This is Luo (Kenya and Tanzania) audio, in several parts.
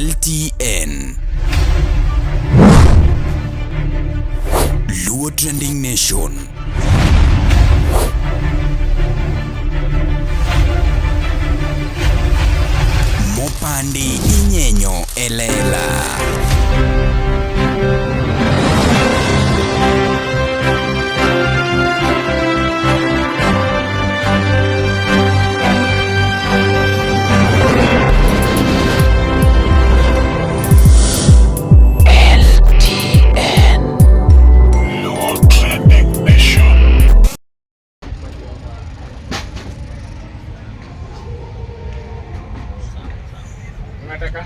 LTN Luo Trending Nation. Mopandi inyenyo elela.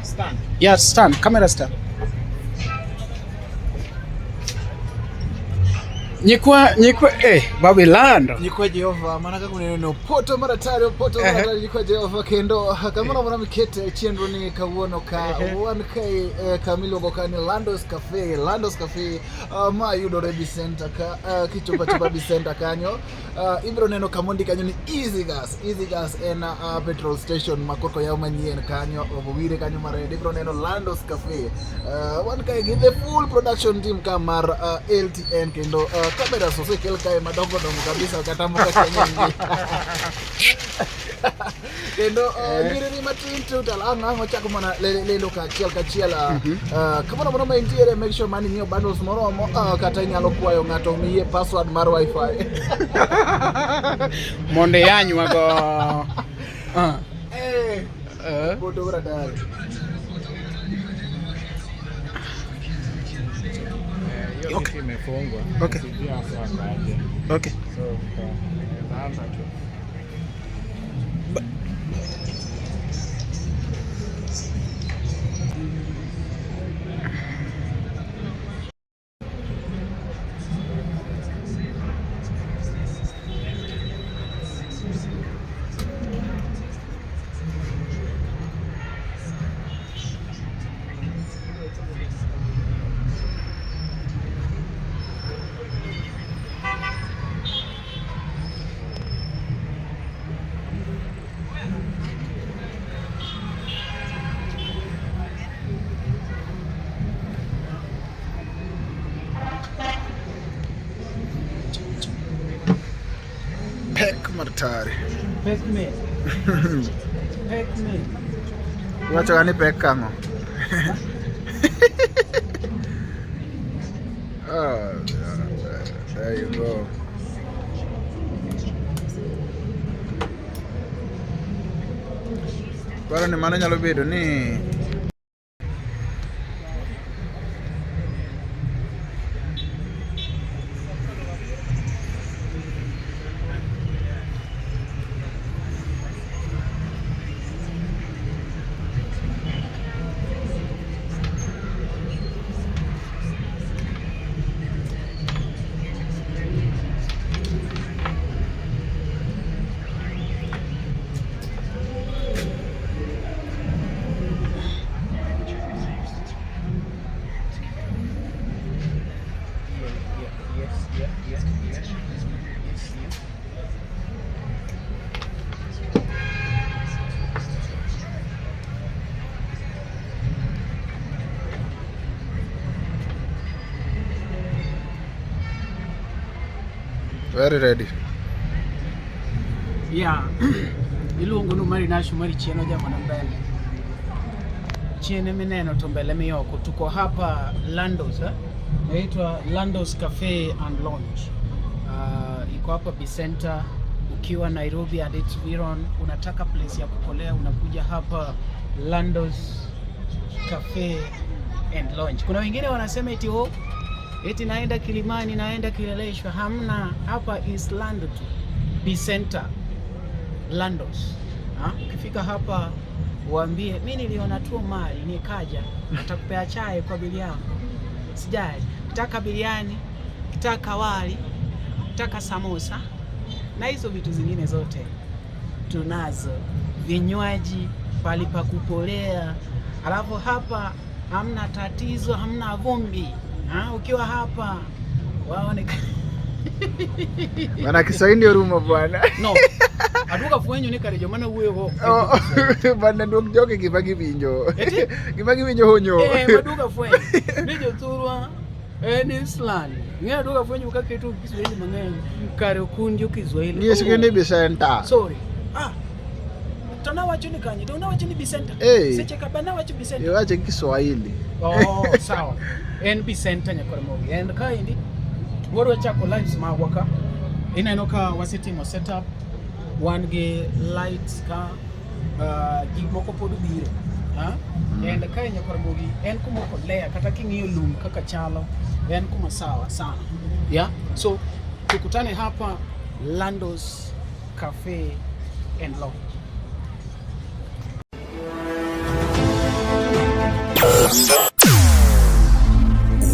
Stand. Yeah, stand. Camera stand. Nyikwa Babylon. Nyikwa Jehova manaka kuna neno poto maratari nyikwa Jehova kendo kamera mwana mikete chiendro ni kawuono ka wan kai kamiluongo ka ni Landos Cafe ma yudore bi center ka kichopa chopa bi center kanyo ibro neno kamondi kanyo ni Easy Gas en petrol station makoko yao manyien kanyo obowire kanyo marede ibro neno Landos Cafe wan kai gi the full production team ka mar LTN kendo kamera sose kelkae madongo kabisa katamuka Kenya. Kendo gire ni matin total anga chako mana lelo ka chiel kamano mono maintiere make sure mani mio bundles moromo kata inyalo kwayo ngato miye password mar wifi monde yanywa go bodo radar. Okay. Okay. Okay. Pek martari. Pek me. Wacho gani pek kango? There you go. Baro ni mano nyalo bedo ni very ready. Yeah. Ilungu no mari nasho mari chieno jama na mbele. Chiene mineno to mbele miyoko tuko hapa Landos Naitwa Landos Cafe and Lounge. Iko hapa Bicenter. Ukiwa Nairobi at Viron unataka place ya kukolea unakuja hapa Landos Cafe and Lounge. Kuna wengine wanasema eti naenda Kilimani, naenda Kileleshwa. Hamna, hapa East London tu. Bicenter Landos. Ukifika hapa waambie mimi niliona tu mali nikaja, nitakupea chai kwa bili yangu. Sijai, kitaka biriani, kitaka wali, kitaka samosa na hizo vitu zingine zote tunazo. Vinywaji, pali pa kupolea. Alafu hapa hamna tatizo, hamna vumbi. Ukiwa hapa waone Wana Kiswahili ndio rumo bwana. No. Aduka fwenyo ni kare joma na wuoyo go. Bana dok joge gima giwinjo. Gima giwinjo honyo. Maduka fwenyo. Ni jo thurwa en Island. Ng'e aduka fwenyo ka keto Kiswahili mang'eny. Kare kunjo Kiswahili. Yes, ngene Bisenta. Sorry. Tona wacho ni kanye, tona wacho ni Bisenta. Seche kabana wacho Bisenta. Yo wacho Kiswahili. Sawa. En Bisenta nyakore mogi. En ka indi woro chako lives ma waka. Ineno ka wasetimo setup one gi lights ka gik moko pod biro. En ka nyakore mogi en kuma kolea kata king'iyo lum kaka chalo en kuma sawa sana. Yeah. So tukutane hapa Lando's Cafe and Law.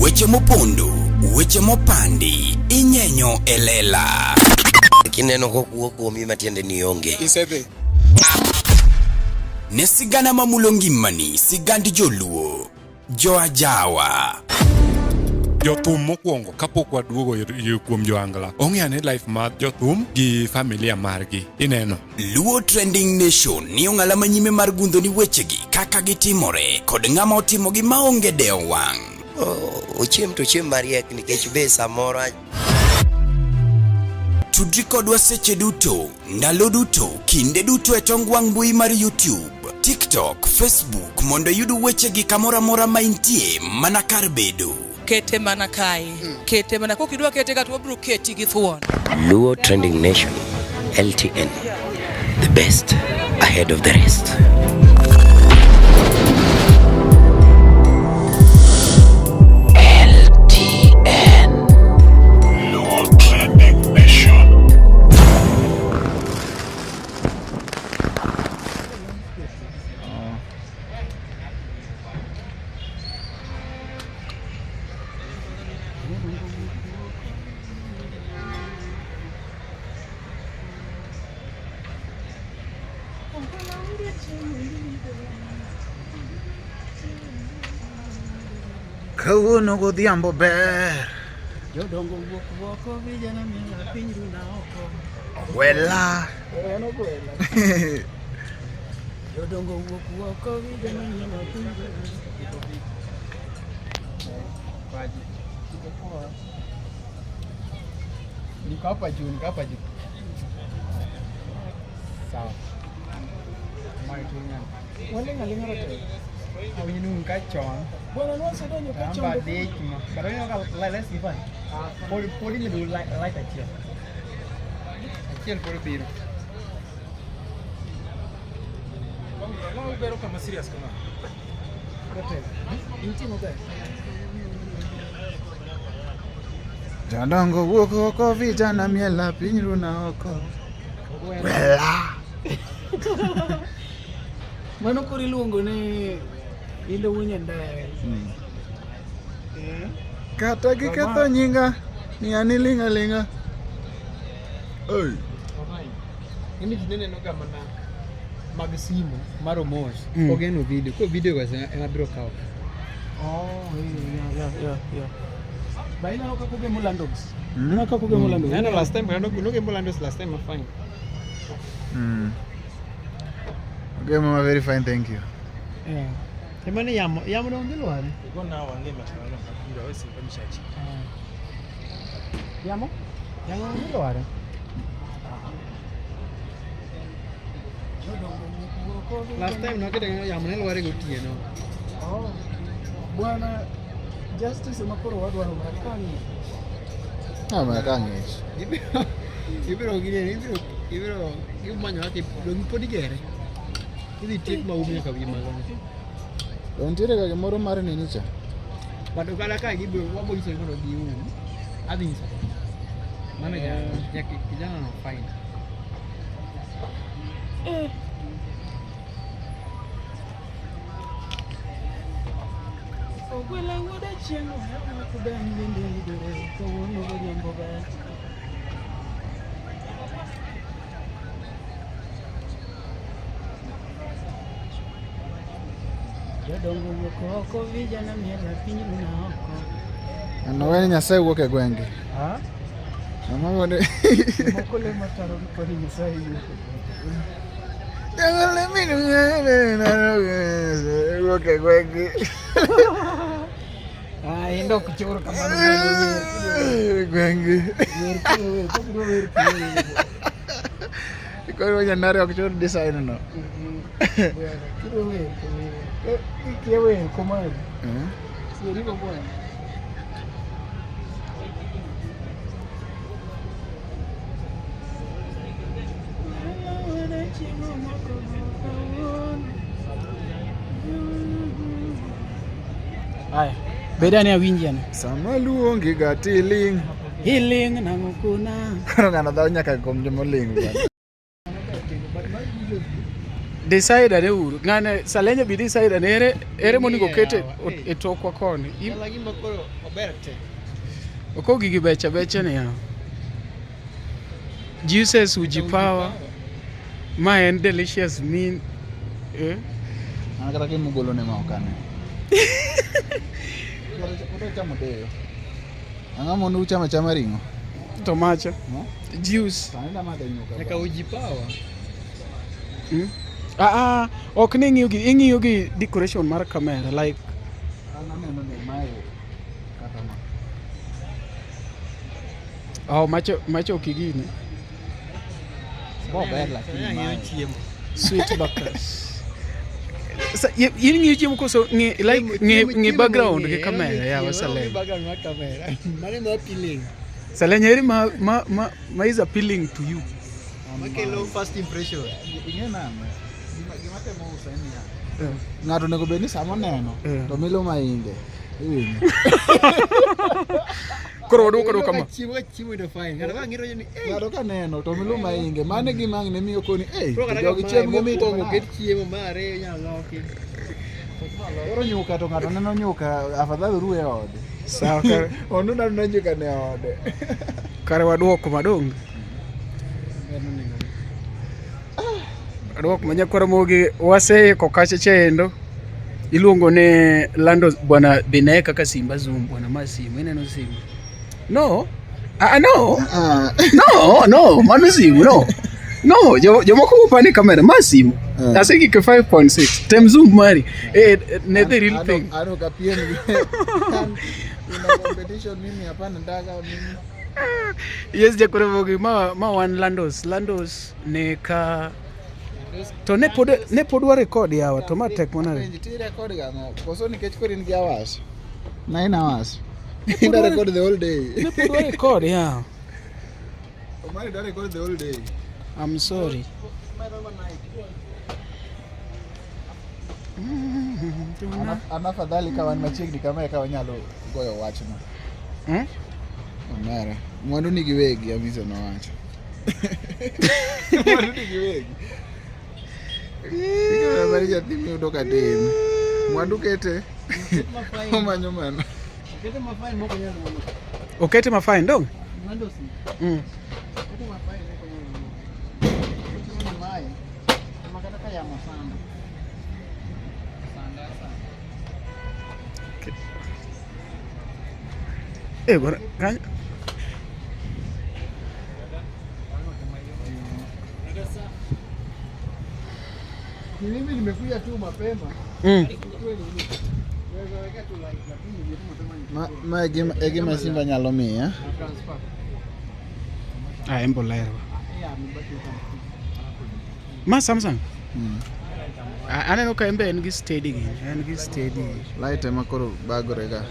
Weche mopondo, weche mopandi, inyenyo elela. Kineno kokuo kuomi matiende ni onge. Isebe. Ne sigana mamulo ngimani, sigandi joluo, joajawa. Jothum mokwongo kapok waduogo kuom joangla. Ong'eane life mar jothum gi familia margi. Ineno. Luo Trending Nation ni ong'ala manyime mar gundo ni wechegi kaka gitimore kod ng'ama otimogi maonge deo wang'. Ochiem to chiem mariek nikech be samoro Tudri kodwa seche duto, ndalo duto, kinde duto e tong wang' mbui mar YouTube, TikTok, Facebook mondo yud wechegi kamora mora ma intie mana kar bedo. Kete mana kai. Kete mana kokidwa kete ka to bro keti gi thuon. Luo Trending Nation LTN, the best ahead of the rest. Kawuono godhiambo ber. Jodongo wuok vijana miya piny runa oko. Wela. Jodongo wuok vijana miya piny runa oko. Niko hapa juu. Sawa. Wale ngalinga rote. Awinyo nung kachon. Bwana nwansa donyo kachon. Amba dek ma. Pero yun ka let's see fine. Podi me do light achiel. Achiel podi biro. Mau bero kama serious kama. Rote. Inti mo ber. Jadongo wuok oko vijana miela piny runa oko. Wela. Mano kori luongo ne ilo wunya ndaye. Kata giketho nyinga ni ani linga linga. Oi. Ini jinene no kama na mag simu mar Omosh. Ogeno video. Ko video ga ema biro kawo. Yeah. Baina waka kuge Lando's. Naka kuge Lando's. Nana last time no ge Lando's last time fine. Okay, mama, very fine, thank you. Yeah. Emane yamo no ngelo wale. Gona wange matano kabira wesi kamishachi. Yamo ngelo wale. Last time no kete yamo ne lware gotieno. Bwana Justice makoro wadwa no Marekani. Marekani. Ibiro manyo ati dongi podi gere. Idhi tiek maumi ka wi magone. Dontiere ka gimoro mar nini cha. Bado kala ka gibiro wabo iso kono gi adhi nyiso. Mana ya kijana no fine. Ogwela ngoda chiengo na kudan bende idore to wono godhiambo ber. Jodongo wuok oko vijana miela piny runa oko. Ano weni Nyasaye wuok e gwenge. Mama ne. Moko le mataro ko ni Nyasaye yuko. Jangan minum na okay gwegi. Endo kuchoro kamano Gwegi. Iko nya nare kuchoro design no. Kiwe komari. Siri ko bwana. Aya, bedani awinji ane. Sama luongi ga tiling. Healing na ngukuna. Kano ngana daw nyaka kom jomoling bwana. Decide ane uru. Ngane salenye bi decide ane ere monigo kete e tokwa koni. Lagi makoro oberte. Oko gigi becha ne ya. Juices ujipawa. Ma en delicious mean. Anakata kimugolo ne maokane. Kuto chamo deyo. Angamo nu chama ringo. Tomato. Juice. Tanda mata nyuka. Nyaka ujipawa. Ok ni ing'iyo gi decoration mar camera like Ananeno ne mae katama. macho kigine. Ber lakini mae. Sweet bakas. Sa ing'iyo chiemo koso ngi background gi camera ya wasale. Background wa camera. Mane mo appealing. Salenya ma is appealing to you. Makelo first impression. Ingena gima temo usani ya. Ng'ato nego beni samo neno to milo mainge. Iwinjo. Koro wadu kama. Chiemo ndo fine. Ngara ngiro ni Ng'ato ka neno to milo mainge. Mane gima ne miyo koni jogi chiemo mit mo ket chiemo mare nyalo loki. Oro nyuka to ng'ato neno nyuka afadhali ruwe ode. Sawa kare. Onu na nyuka ne ode. Kare waduoko madong. Adwok manyakwara mogi wase kokache chendo iluongo ne lando bwana binaye kaka simba zoom bwana masimu ineno simu no mano simu no jomoko upani kamera masimu asiki ke 5.6 tem zoom mari ne the real thing ano kapien ina competition mimi hapana ndaga mimi yes jakore mogi ma wan landos ne ka to ne pod wa record yawa to ma tek mana ti record ga no koso ni kech korin gi hours 9 hours ina record the whole day ne pod wa record yeah Omari da record the whole day I'm sorry anafadhali kawan machiegni kama kawa nyalo goyo wach no Omera mwandu ni giwegi aviso no wacho mwandu ni giwegi Ika bari jathimi utoka tena. Mwandu kete. Omanyo mano. Kete mafine moko nyalo mono. Okete mafine dong? Mando si. Kete mafine moko nyalo mono. Kete mai. Makata kaya masanda. Bwana kanya Mimi nimekuja tu mapema. Egima simba nyalo miya. Embolero. Ma Samsung. Aneno ka embe en gi steady. Light ema koro bagore ga.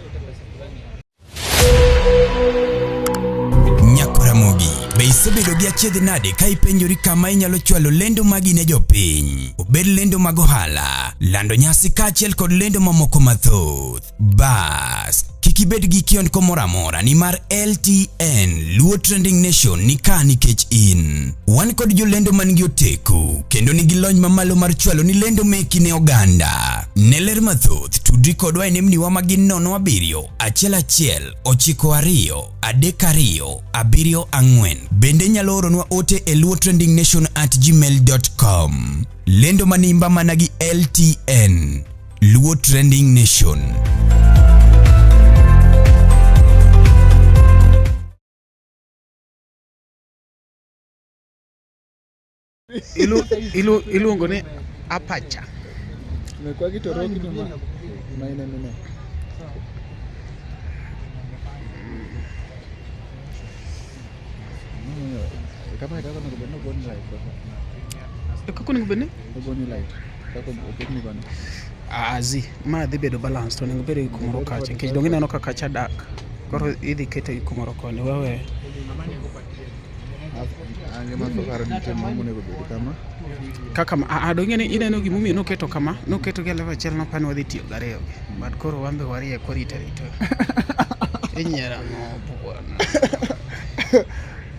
Nyakuramogi, be isebedo gi achiedh nade ka ipenjori kama inyalo chwalo lendo magi ne jopiny. Obed lendo mag ohala, lando nyasi kaachiel kod lendo mamoko mathoth. Bas, kik ibed gi kionko moro amora nimar LTN Luo Trending Nation ni ka nikech in. Wan kod jolendo man gi oteku kendo nigi lony mamalo mar chwalo ni lendo meki ne oganda. Ne ler mathoth tudri kodwa e nembniwa magin 07 11 92 32 74. Bende nyalo oronwa ote e luotrendingnation@gmail.com. Lendo manimba managi LTN Luo Trending Nation. iluongo ni apacha. Imekuwa kitoroki tu maina nene. Kama ita kana kubena boni light baba. Kako ning bene? Boni light. Kako opetni bana. Azi, ma dhi bedo balance to ning bedo kumoro kacha. Kech dongi neno kaka kacha dak. Koro idhi kete kumoro koni wewe. Ange masokaro nitie mamu nego bedo kama. Kaka dongi ni ineno gimumi noketo kama, noketo gi level achiel no pan wadhi tiyo gariyo. But koro wambe warie korita rito. Inyera no bwana.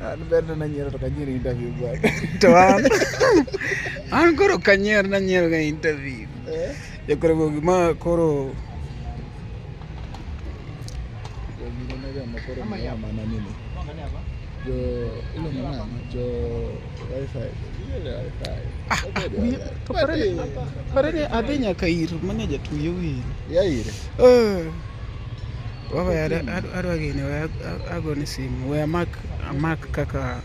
An bende na nyiero to kanyiri interview bwana. To an koro kanyer na nyiero ga interview. Ya koro gima koro mana nini? Jo ilo mana? Jo wifi. Parene adhi nyaka ir manager tuyo wi. Ya ire. Wawe adwa gini agoni simu we amak kaka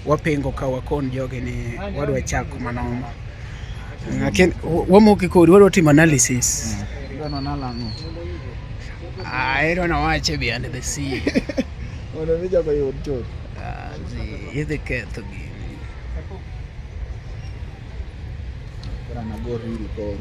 wapengo ka wakon jogi ni wadwa chako manomo. Lakini wamoki kodi wadwa timo analysis. Wadwa nalango. I don't know wache behind the scene. Wadwa mija kwa yod chot. Idhi ketho gini. Kora nagor hili koro.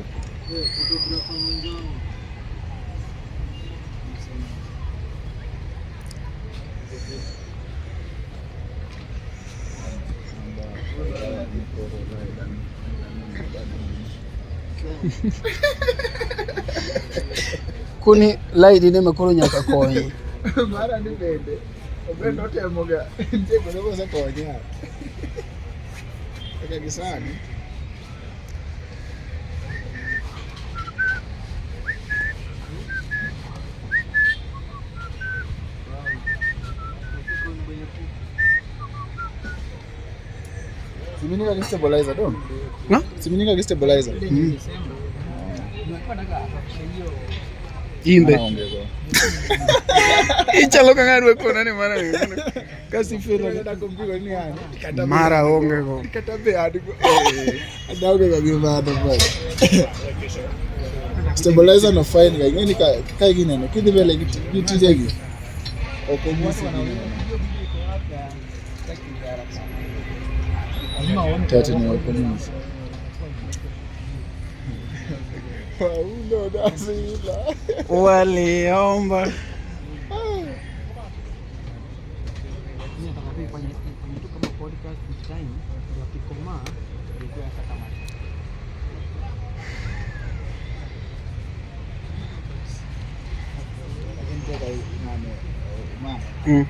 Kuni laidi ne makoro nyaka konyi. Mara ni bende. Obendo otemoga. Ndego nego se konya. Eka gisani. Siminika stabilizer don? Na? Siminika stabilizer. Imbe. Ichalo kangarwe kona ni mara. Kasi fela Nda kumpigo ni yani. mara onge go. Kata be adigo. Adauge ga gimana bwana. Stabilizer no fine ga ngeni ka gine no kidhi bele gitijegi. Okomisi. Tatu ni okomisi. Paulo da Silva. Waliomba.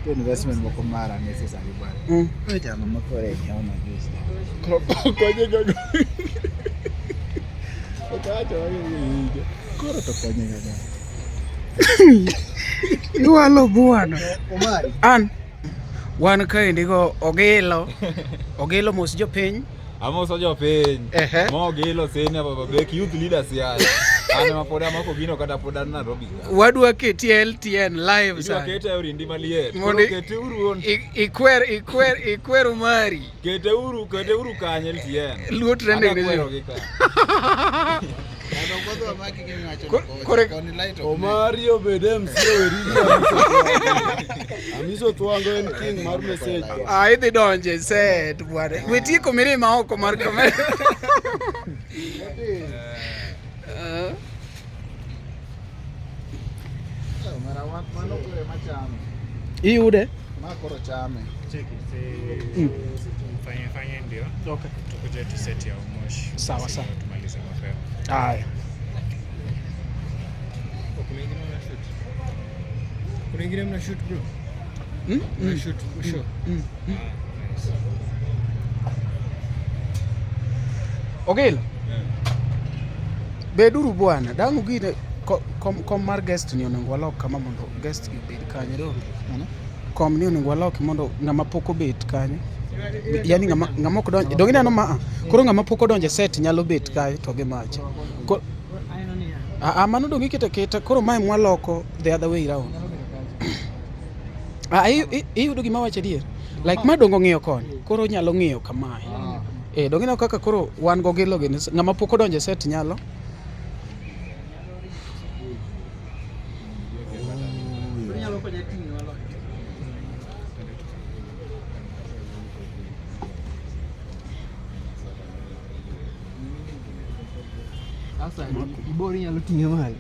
Investment moko mara necessary bwana. Acha mama kore yaona juice. Konye gaga. Okacha wage. Koro to konye gaga. Yualo bwana. Omari. An wan kaendi go ogelo mos jopiny. Amoso jopiny. Ehe. Mogilo sene baba bek youth leaders ya. Ane mapoda mako gino kata poda Nairobi. Wadwa keti LTN live Idwa sa. kete urindi maliet. Mondi- Kete uru on. Ikwer umari. Kete uru kanye LTN. Luo trending Ada ni. kwero gi ka. Kore Omari obede MC werigi amiso tuango en king mar message. idhi donje set bwana. Wetieko mirima oko mar kamera. Mara mano kore machame. Iyude? Makoro chame. Fanya ndio. Okay. Tukuje tu set ya Omosh. Sawa sawa. Tumalize mapema. Haya. Kuna ingine mna shoot bro? Mna shoot show. Ogil. Beduru bwana, dangu gine kom mar guest ni onego walok kama mondo guest gi bed kanye do. Kom ni onego walok mondo ngama poko bet kanye. Yani ngama ok donje. Dongi nano ma. Koro ngama poko donje set nyalo bet kae to gi macha. Mano dongi keta koro mai mwaloko the other way round. Iyudo gima wacho adier. Like ma dongo ng'iyo koni. Koro nyalo ng'iyo kamae. Dongino kaka koro wan go gilo gini ng'ama pok odonje set nyalo. Sasa ibori nyalo ting'e malo.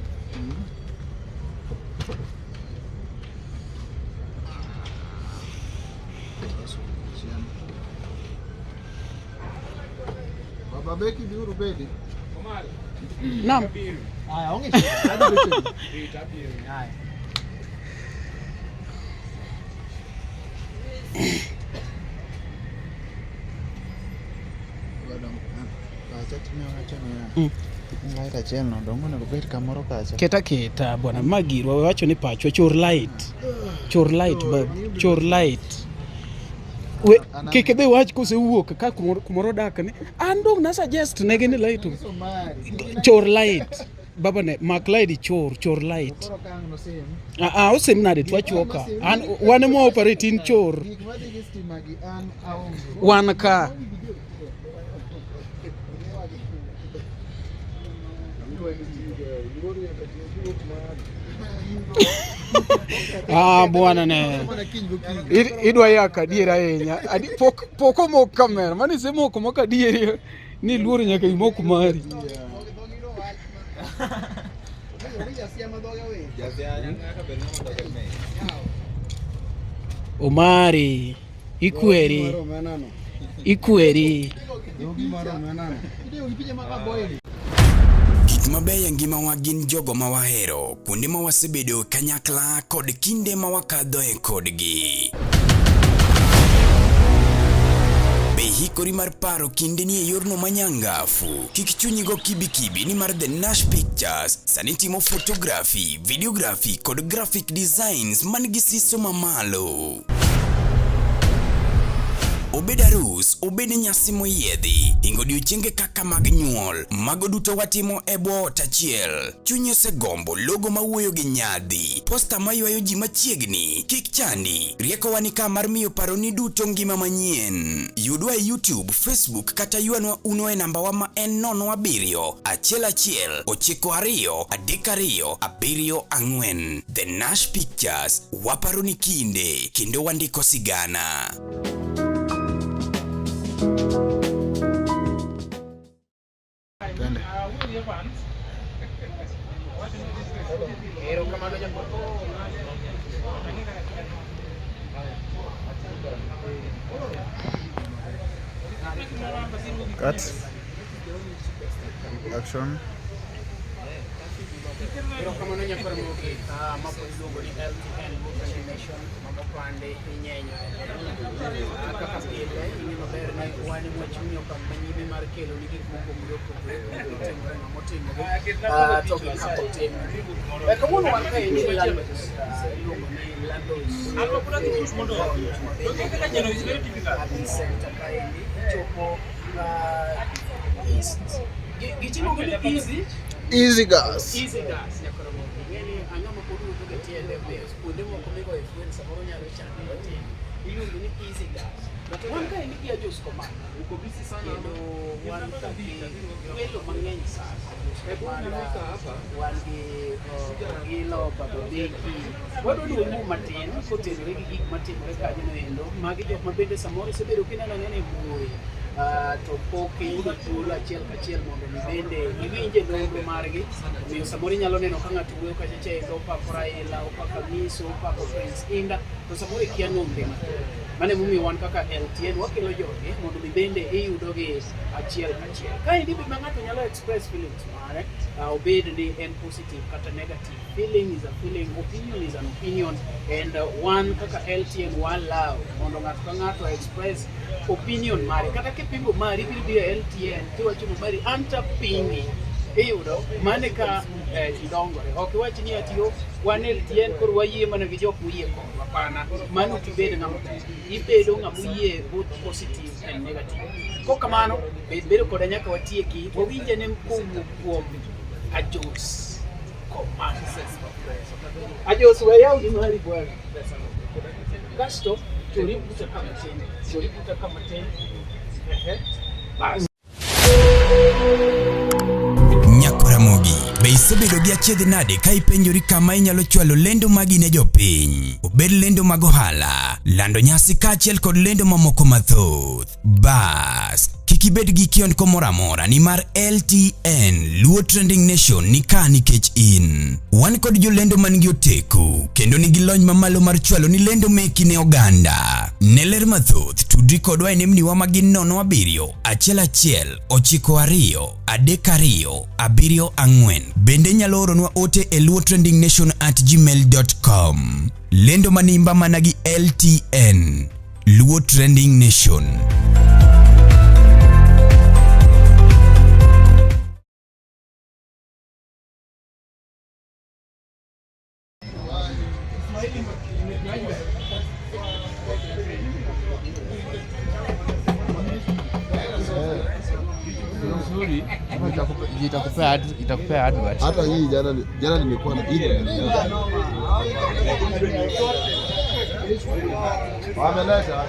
Babeki biuru bedi. Naam. Haya, onge shida. Hadi becho. Haya. Light achiel no dongo nego bet kamoro kacha. Keta bwana magirwa wacho ni pachwa chor light. Chor light bab, chor light. We kike be wach kose wuok ka kumoro dak ni. An dong na suggest nege ni light. Chor light. Baba ne mak light chor light. Osem nade twachoka. An wane mo operating chor. Wan ka bwana ne idwa yaka diera ahinya poko mok kamera mani se moko moka dieri ni luoro nyaka imok mari. Omari ikweri Gik mabeyo ngimawa gin jogo ma wahero, kuonde ma wasebedo kanyakla kod kinde ma wakadhoe kodgi. Be hikori mar paro kinde ni e yorno manyangafu. Kik chunyigo kibi ni mar The Nash Pictures sani timo photography, videography kod graphic designs man gi siso mamalo. Obed arus, obed nyasi moyiedhi, hingo odiochienge kaka mag nyuol, mago duto watimo e bwo ot achiel. Chunyi osegombo logo mawuoyo gi nyadhi, posta maywayo ji machiegni, kik chandi, rieko wanika mar miyo paroni duto ngima manyien. Yudwa e YouTube, Facebook kata yuanwa uno e namba wa ma en 07 11 92 32 74. The Nash Pictures, waparoni kinde, kendo wandiko sigana. Cut. Action. Pero kama nanya kwa mwoki, mapo ilugo ni LTN Nation, mamopande, inyenyo. Kaka pile, ini mabere na wani mwachunyo kampanyime markelo, niki kumungo mloko temure na motimu. Toki kapo temu. Kamuno wanka ini Landos. Ilugo ni Landos. Alwa kuna kitu mondo. Kaka jeno is very difficult. Adi center kaindi, chopo east. Gichimo gani easy? Easy gas. Easy gas yakora mo. Yani anyama kodu tuge tiende be. Kunde mo komego influence amoro nyalo chandi bati. Iluongo ni easy gas. Wan ka indiki ya just command. Uko busy sana no wan ka welo mang'eny sana. Wan gi gilo babodeki. Wado luongo matin kotenore gi gik matimore kanyo endo. Magi jok mabende samoro sebedo kineno nene buoy. To poke yudo thuolo achiel kachiel mondo mi bende iwinje nonro margi. Omiyo samoro inyalo neno ka ng'ato wuoyo kacha endo opako Raila, opako Miso, opako Prince Indah, to samoro ikia nombe mathoth. Mane momiyo wan kaka LTN wakelo jogi mondo mi bende iyudogi achiel kachiel. Kaendi be ma ng'ato nyalo express feelings mare, obed ni en positive kata negative. Feeling is a feeling, opinion is an opinion, and one kaka LTN one love mondo ng'ato ka ng'ato express opinion mare. Kata kipingo mari biro LTN tiwacho mari anta pingi iyudo mane ka idongore. Ok wach ni atiyo wan LTN kor wayie mana gi jok moyie kod hapana. Mano kibed ng'ama ibedo ng'ama yie both positive and negative. Kok kamano bedo koda nyaka watieki wawinje ne mkowuok kuom Ajos command. Ajos weyaw gi mari bwana. Kasto toributa kama tin. Nyakoramogi, be isebedo gi achiedh nade ka ipenjori kama inyalo chwalo lendo magi ne jopiny? Obed lendo mag ohala, lando nyasi kaachiel kod lendo mamoko mathoth. Bas, kik ibed gi kiondko moro amora nimar LTN Luo Trending Nation ni ka nikech in. Wan kod jolendo man gi oteku kendo nigi lony mamalo mar chwalo ni lendo meki ne oganda. Ne ler mathoth tudri kodwa e nembniwa magin 07 11 92 32 74. Bende nyalo oronwa ote e luotrendingnation@gmail.com. Lendo manimba mana gi LTN Luo Trending Nation. Itakupea advert. Hata hii jana nimekuwa na hii. Wameleta.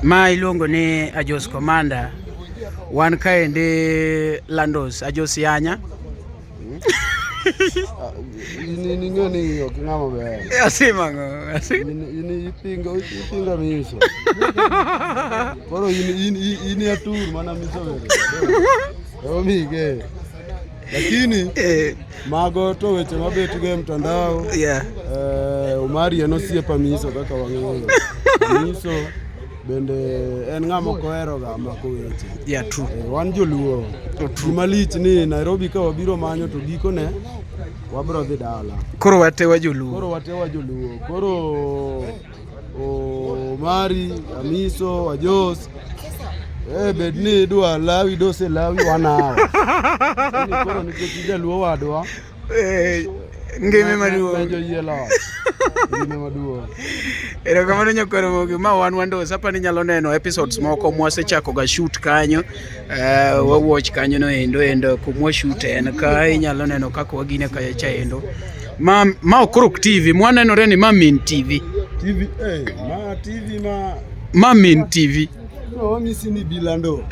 Ma iluongo ni Ajos Commander. Wan kaendi Landos Ajos Yanya. Ini ngani yo kingama be. Asimango. Ini ipinga miso. Koro ini atur mana miso wewe. Mige. Lakini mago to weche mabet ge mtandao. Yeah. Umari enosiepa miso kaka wang'eyo. Miso bende en ng'ama kohero ga mako weche. Yeah, true. Wan joluo. Malich ni Nairobi ka wabiro manyo to gikone wabro dhi dala. Koro watewa joluo. Koro Mari, Amiso, Ajos. Bedni dwa lawi dose lawi wanawa. Ni koro nikech jaluo wadwa. Ngime maduong'. Penjo yielo. Ngime maduong'. Erokamano Nyakoramogi, ma wan Wandos. Apa ni nyalo neno episodes moko mwasechako ga shoot kanyo. Wawatch kanyo no endo kumwa shoot en ka inyalo neno kaka wagine kacha endo. Ma Okruk TV, mwanenore ni Mamin TV. Mamin TV. No, misi ni bilando.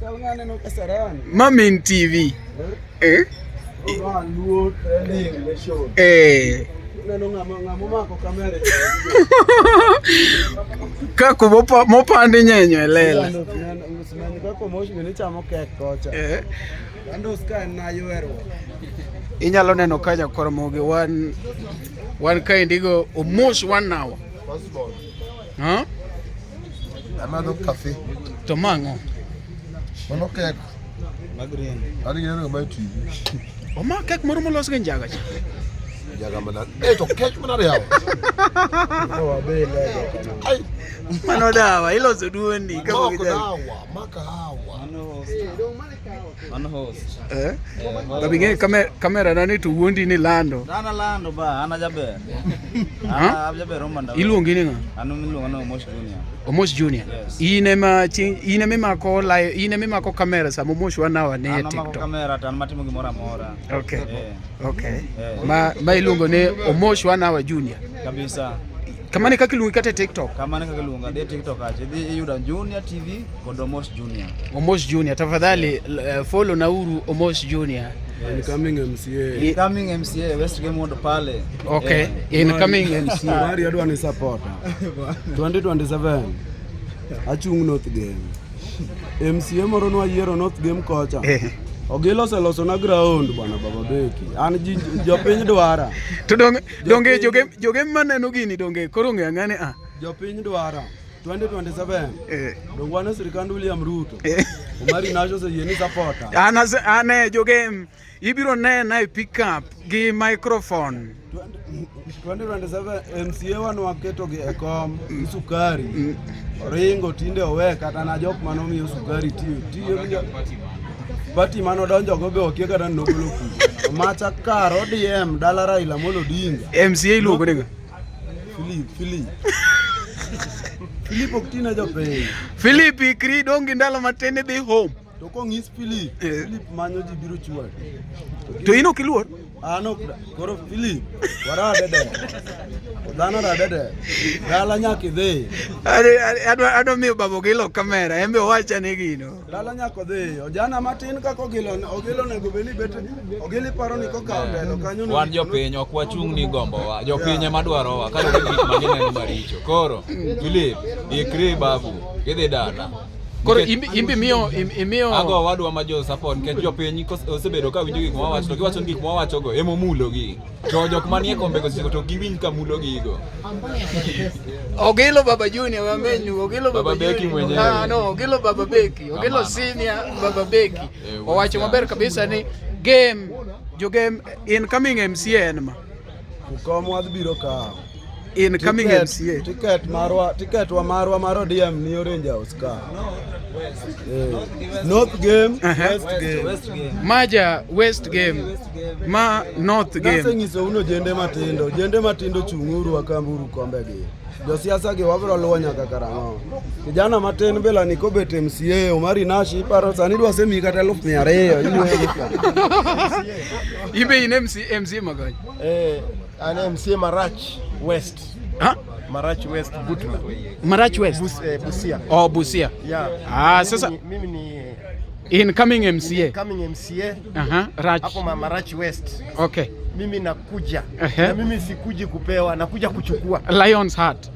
Kalngane no kasarani. Mamin TV. Luo Trending Nation. Neno ngamo mako kamera. Kako mopande nyenyo lela. Usimani kako Omosh ni chamo kek kocha. Ando sky na yoero. Inyalo neno ka Nyakoramogi wan kaendigo Omosh 1 hour. Possible. Huh? Amado cafe. Tomango. Mono kek. Magren. Ari ngero ba TV. Oma kek moro molos gi njaga. Jaga mana. To kek mana yawa. Ko bele. Ai. Mano dawa iloso duondi kama dawa maka hawa. Mano host. Babinge kamera nani to wuondi ni lando. Ana lando ba ana jaber. Ana jaber romanda. Iluongi ni nga? Anu miluongo na Omosh Junior. Omosh Junior. Yes. Ine mimako kamera sa Omosh 1 hour ne TikTok. Ana mako kamera tan matimo gimoro amora. Okay. Okay. Ma iluongo ne Omosh 1 hour Junior. Kabisa. Kamani kaka iluongi kata TikTok. Kamani kaka iluonga de TikTok ache dhi yuda Junior TV kod Omosh Junior. Omosh Junior, tafadhali follow nauru Omosh Junior. Incoming MCA West Game Ward pale. Okay. Incoming MCA. Mari adwa ni supporter. 2027 achung North Game. MCA moro no yiero North Game kocha. Ogiloso na ground bwana Baba Beki. An jopiny dwara. To donge joge maneno gini donge koro ng'ane Jopiny dwara 2027. Dongwana sirikand William Ruto. Omari Nasho se yeni supporter. Ane joge ibiro na pick up gi microphone. 2027 MCA wan waketo gi ekom sukari. Ringo tinde owe kata na jok manomiyo sukari tiyo Pati mano donjo go be okie kata nogolo ku. Macha karo DM dala Raila Amolo Odinga. MCA iluongo nega. Philip oktina jopiny. Philip ikri dongi ndalo matene dhi home. to kong'is Philip manyo ji biro chwal. To ino kiluor? Ano koro Philip waradede. Dhano radede. Dala nyaka idhi. Adwa miyo babo gilo kamera, embe wacha ni gino. Dala nyaka idhi. Ojana matin kaka ogilo nego beni bet ogili paro ni kokawo telo kanyo ni. Wan jopiny ok wachung' ni gombowa. Jopiny ema dwarowa ka gik magineno maricho. Koro Philip ikri babu idhi dala. Koro imbi miyo ago wadwa ma jo support ke jopiny osebedo ka winjo gik ma wacho to giwacho gik ma wacho go emo mulo gi to jok manie kombe go to giwinj ka mulo gi go. Ogilo Baba Junior wamenyu, Ogilo Baba Beki mwenyewe. Ogilo Baba Beki, Ogilo Senior Baba Beki. Owacho maber kabisa ni game incoming MCA enma. Kukomwa biro ka. Incoming MCA. Ticket wa marwa DM ni Orange House ka. North game, West game. Maja West game. Ma North game. Nase ngiso uno jende matindo chunguru wakamburu kombe gi. Josiasa gi wabro luwo nyaka karang'o. Kijana matin bela ni kobet MCA Omari Nashi paro sani dwa semi kata 200,000 inywe ka. Ibe in MC magaj. An MCA Marach West. Ha? Marach West Butula. Marach West. Busia. Oh, Busia. Yeah. Sasa mimi ni incoming MCA. Incoming MCA. Rach. Hapo Marach West. Okay. Mimi nakuja. Na mimi sikuji kupewa, nakuja kuchukua. Lion Heart.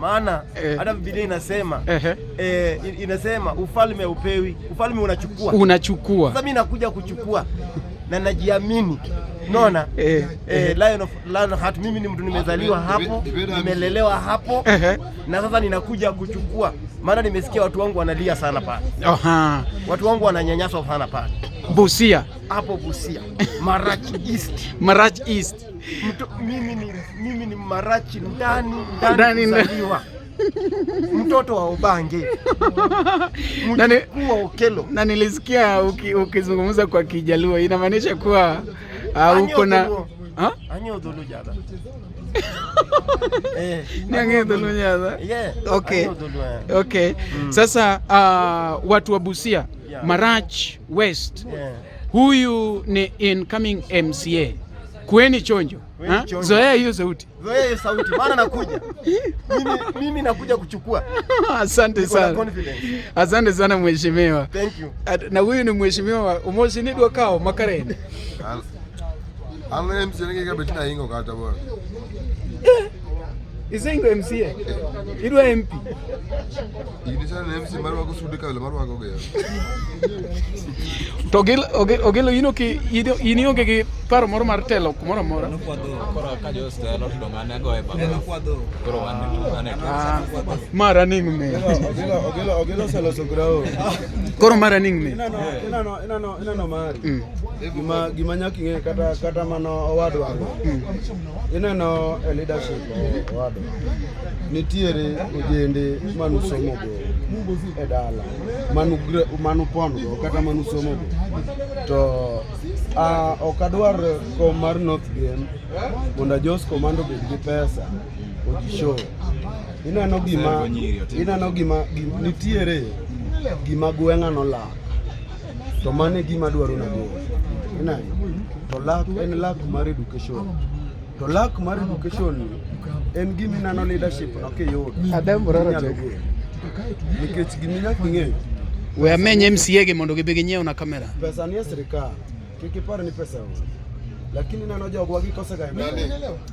Maana hata Biblia inasema inasema ufalme upewi, ufalme unachukua. Sasa mimi nakuja kuchukua na najiamini. Unaona? Lion Heart, mimi ni mtu nimezaliwa hapo, nimelelewa hapo. Na sasa ninakuja kuchukua. Maana nimesikia watu wangu wanalia sana pale. Watu wangu wananyanyaswa sana pale. Busia. Hapo Busia. Marach East. Marach East. Mimi ni Marach ndani kuzaliwa. Mtoto wa Obange. Mkuu wa Okelo. Na nilisikia ukizungumza kwa Kijaluo inamaanisha kuwa uko na Anyo dhulu jada. Niange dhulu jada. Yeah. Okay. Sasa watu wa Busia, Marach West. Huyu ni incoming MCA. Kweni chonjo. Zoea hiyo sauti. Maana nakuja. Mimi nakuja kuchukua. Asante sana. Asante sana mheshimiwa. Thank you. Na huyu ni mheshimiwa wa Omosh ni dwakao Makareni. Ana MCA ngeke betina ingo kata bwana. Isengo MCA. Idwa MP. Idisa na MC marwa ko sudika wala marwa ko gaya. Ogelo inio ke paro moro mar telo kumoro moro. Koro ka jo stelo to ngane go e baba. Koro wane. Maraning me. Ogelo selo sograo. Koro maraning me. Inano mari. Gima nyaki nge kata mano owadwa. Inano leadership owadwa. Nitiere ojende manu somo go e dala. Manu pono go kata manu somo go. To okadwar kom mar North game mondo Jos komando bed gi pesa ojishow. Inano gima nitiere gima gweng'a no lak. To mane gima dwaro na go. Inano to lak en lak mar education. To lak mar education en gima inano leadership no kiyud. Adam bororo to. Nikech gima nyaka ing'e. We amenye MCA ge mondo gibe ginyeo na kamera. Pesa ni serikali. Kikiparo ni pesa. Lakini nano jogwa gikose ga.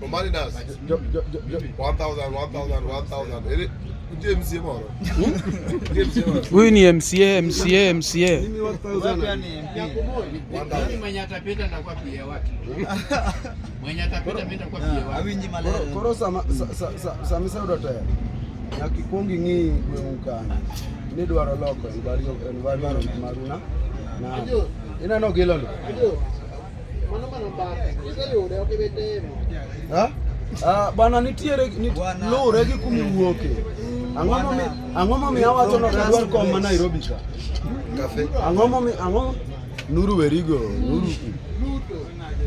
Omari nas. 1000. Uje MCA moro. Huyu ni MCA. Mimi 1000. Mwenye atapita na kwa pia wake. Mwenye atapita mimi kwa pia wake. Awinji malere. Koro samisa udota. Yakikongi ngi ukani. Ni dwaro loko environment maruna. Na inano gelo. Bana nitiere lure gi kumiwuoke. Ang'omo mi awacho no kadwar kom ma Nairobi ka. Cafe. Ang'omo Nuru Werigo,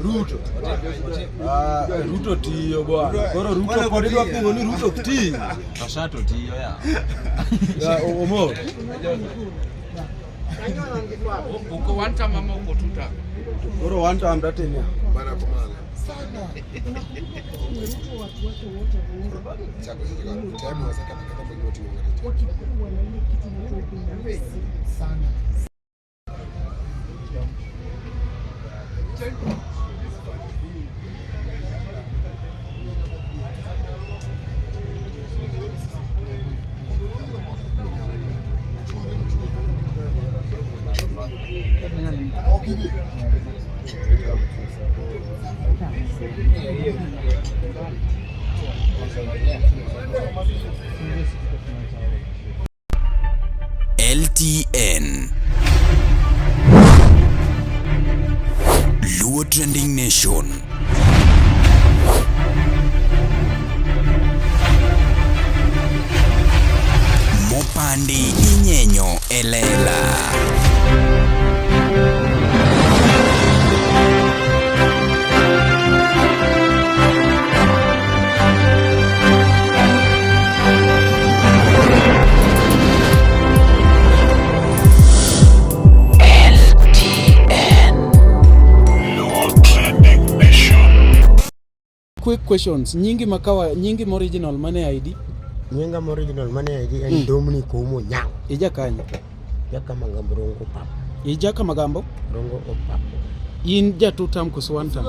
Ruto. Ruto tiyo bwana. Koro Ruto kodi dwa pingo ni Ruto ti. Ashato tiyo ya. Ya Omosh. Uko one time ama uko two time? Oro one time datenia. Bana kumala. LTN Luo Trending Nation. Mopandi inyenyo elela. Quick questions. Nyingi makawa, nyingi original mane ID? Nyinga original mane ID en Dominic Omo Nyang. Ija kanya? Jaka magambo rongo pap. Ijaka magambo? Rongo pap. In ja two term kuso one term.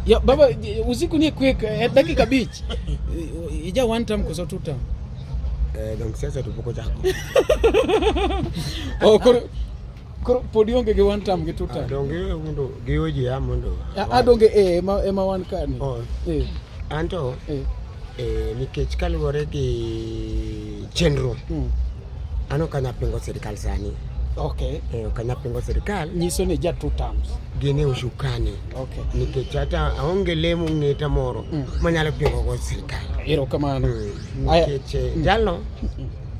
Ya baba usiku ni quick dakika beach. Ija one term kuso two term. Donc sasa tupo chako. Oh podionge ge one term ge two term. Donge mundo geoji ya mundo. Adonge ema one kan. Oh. Anto nikech kaluwore gi chenro. Ano kanya pingo serikal sani. Okay. Kanya pingo serikal. Nyiso ni ja two terms. Gine ushukani. Okay. Nikech hata aonge lemo ngeta moro manyalo pingo go serikal. Ero kamano. Nikech jalo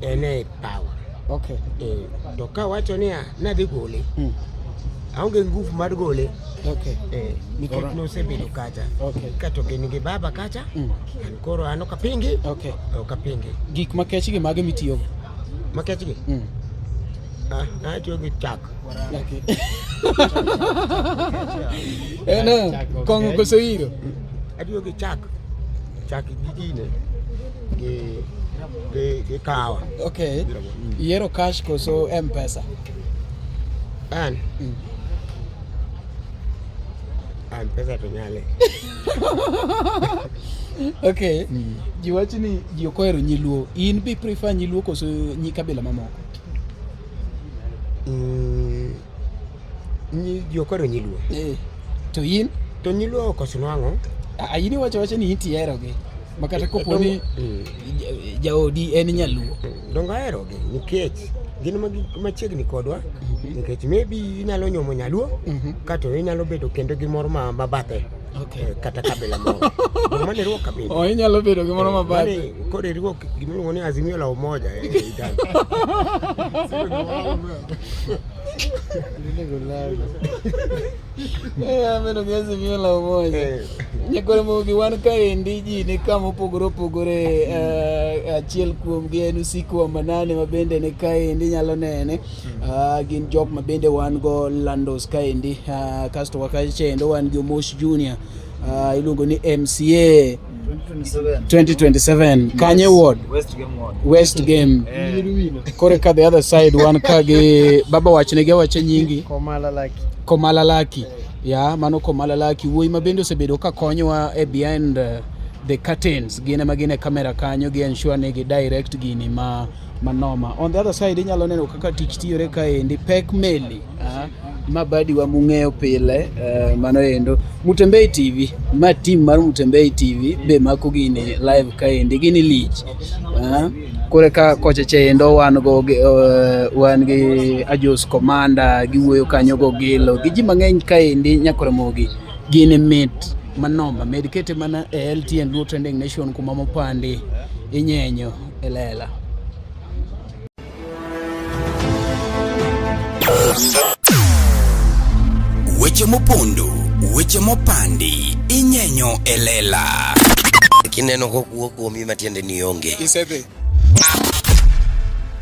ene power. Okay. To ka wacho niya nadhi gole. Aonge nguvu mar gole. Okay. Nikech no sebedo kacha. Okay. Kato genigi baba kacha. Koro ano kapingi. Okay. Kapingi. Gik makech gi mage mitiyo. Makech gi? Atiyo gi chak. Okay. No, kongo koso iro. Atiyo gi chak. Chak gigine. Gi kawa. Okay. Iero cash koso M-Pesa? An M-Pesa to nyale. Okay. Jiwachi ni ji okohero nyiluo. In bi prefer nyiluo koso nyi kabila mamoko? Ji okohero nyiluo. To in? To nyiluo koso nwang'o. In wacho ni inti herogi. Makata kopo ni jaodi en nyaluo. Dongo herogi nikech gin machiegni kodwa. Nikech maybe inyalo nyuomo nyaluo kato inyalo bedo kendo gimoro mabathe. Okay. Kata kabila moro. Mane ruo kabila. Inyalo bedo gimoro mabathe. Kore ruo gimoro ni Azimio la Umoja Italia. Ameno gezi mio la Umoja. Nyakore mogi wan ka endi ji ni kama opogore achiel kuom gi en usiku wa manane mabende ne ka endi nyalo nene. Gin jok mabende wan go Landos ka endi. Kasto wakachendo wan gi Omosh Junior. Iluongo ni MCA 2027 Kanye Ward West Game kore ka the other side one ka gi baba wachne gi wache nyingi Komala Laki ya mano Komala Laki wuoi mabende osebedo ka konyowa behind the curtains gine magine kamera kanyo gi ensure ne gi direct gini manoma. On the other side inyalo neno kaka tich tiyore ka endi Pek Meli mabadi wa mung'eyo pile mano endo Mutembei TV ma team mar Mutembei TV be mako gini live ka endi gini lich kore ka kocheche endo wan gi Ajos Commander giwuoyo kanyo go gilo gi ji mang'eny ka endi nyakore mogi gini mit manoma medikete mana LTN Luo Trending Nation kuma mopandi inyenyo elela. Weche mopondo, weche mopandi, inyenyo elela. Kineno kokuo kuomi matiende ni onge. Isebe.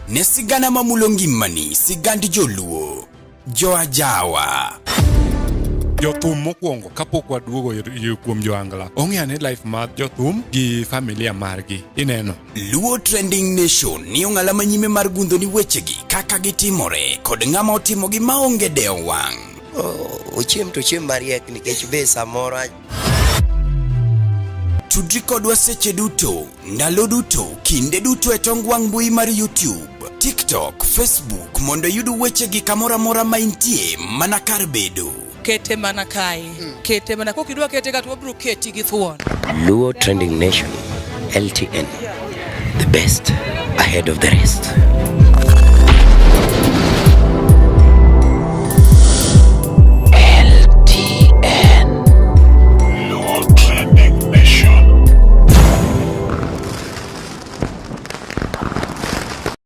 ne sigana mamulo ngimani, sigand joluo, joajawa. Jothum mokwongo kapok waduogo kuom joangla, ong'eane life mar jothum gi familia margi. Ineno Luo Trending Nation ni ong'ala manyime mar gundho ni wechegi kaka gitimore kod ng'ama otimogi maonge deo wang'. Ochiem to chiem mariek nikech be samoro Tudri kodwa seche duto, ndalo duto, kinde duto e tong wang' mbui mar YouTube, TikTok, Facebook mondo yud wechegi kamora mora ma intie mana kar bedo. Kete mana kae. Kete mana kokidwa kete kata wabro keti gi thuon. Luo Trending Nation, LTN, the best ahead of the rest.